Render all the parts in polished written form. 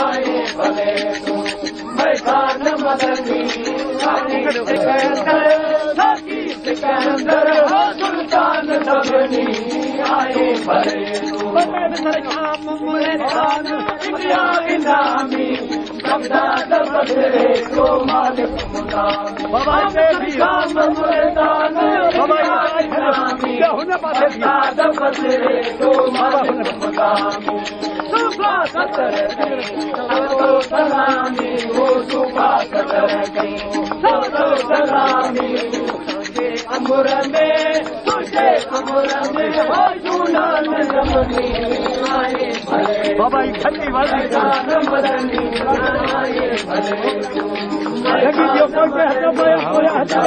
आए भले तू मैं खान मदनी सिकंदर हो सुल्तान सबनी आए भले तू खान इंडिया इनामी बगदाद बदले को मालिक मुकामी बाबा काम मुल्तान इनामी बगदाद बदले को मालिक मुकामी सुबह सतर तो सलामी वो सुबह सतर तो सलामी अमर में तुझे अमर में हो जुलान जमनी आए भले बाबा इकट्ठी वाली जान मदनी आए भले लगी जो कोई हटा पाया कोई हटा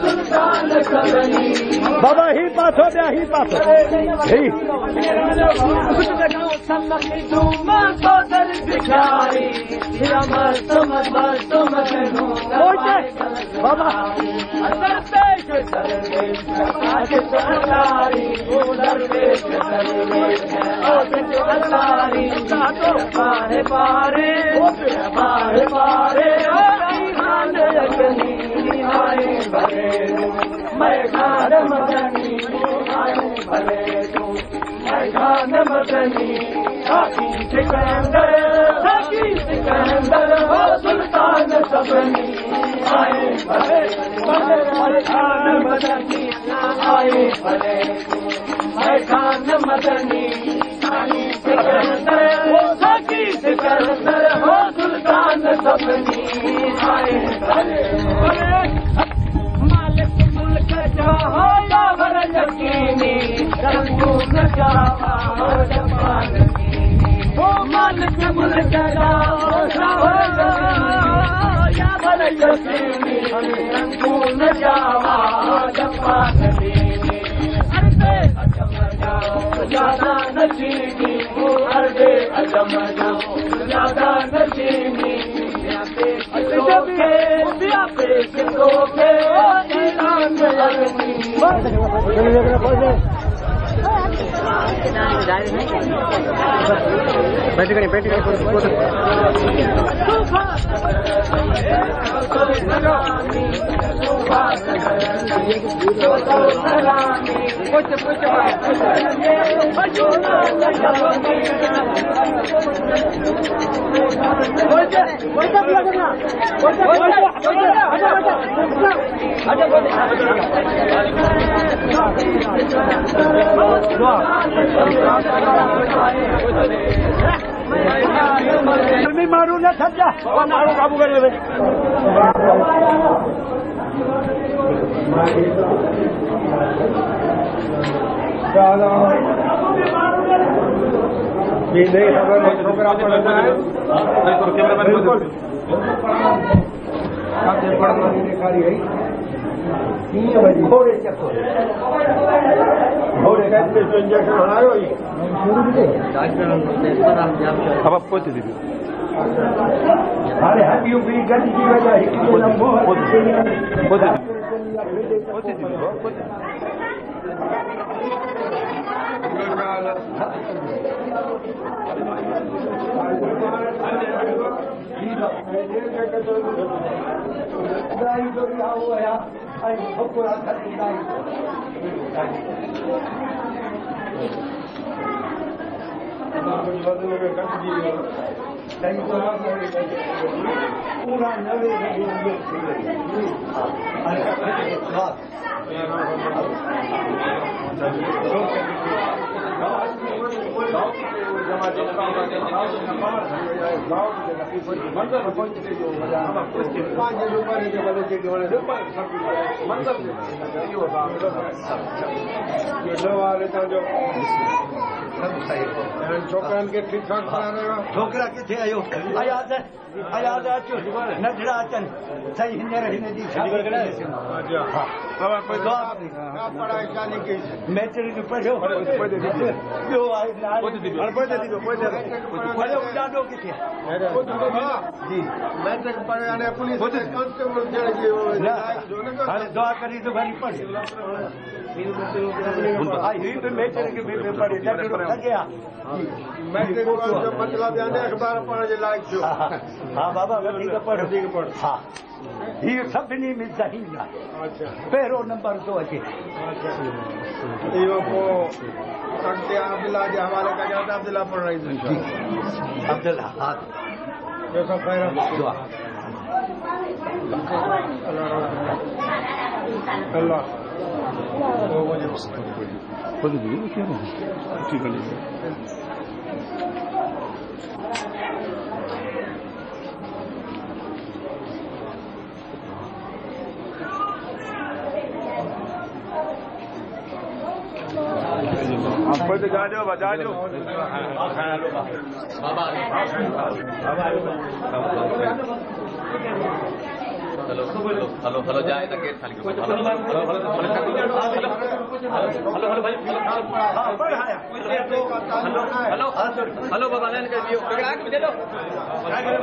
सुल्तान सबनी बाबा ही पास हो गया ही पास ही सोदर भिखारी अमर समझ बाबा पारे पारे पारे पारे आए भले मैं खान मदनी आए भले तू मैं खान मदनी सिकंदर हो सुल्तान सबनी आए भले मैं खान मदनी आए भले तू मैं खान मदनी सिकंदर हो सुल्तान सबनी आए भले मालिक मुल्क जा हो या भर यकीनी रंगू न जावा हो जबान ओ मालिक मुल्क जा हो या भर यकीनी रंगू न जावा जबान अरबे अजम जाओ ज्यादा नशीनी अरबे अजम जाओ ज्यादा नशीनी मारू ना थक जा मारू काबू कर ले नहीं खबर छोकरा पड़ता है घोड़े का इंजेक्शन हणायो अब आप पोते दीजिए अरे हैप्पी यू फ्री गति की वजह पोते पूरा नवे छोकरन के ठीक ठाक छोकरा किथे आयो आयाद अचो नंढड़ा अचन सही हींअर हिन जी पढ़ाई शादी कई मैट्रिक पढ़ियो ॿियो आहे ॾाढो किथे मैट्रिक पढ़े पुलिस कांस्टेबल हाणे दुआ करी तो भली पढ़ हाँ बाबा पढ़ हाँ ये सभिनी में सही ना पहिरों नंबर तो अचे अब्दुल्ला जे हवाले कया त अब्दुल्ला पढ़ रही थी अब्दुल्ला हाँ जो सब खैर दुआ अल्लाह वो मुझे खुद भी क्या ठीक है आप तो जा बजा दो हेलो हेलो हेलो जाए तो गेट खाली हेलो हेलो हेलो भाई हेलो हेलो बाबा लाइन कर दियो दे दो आयो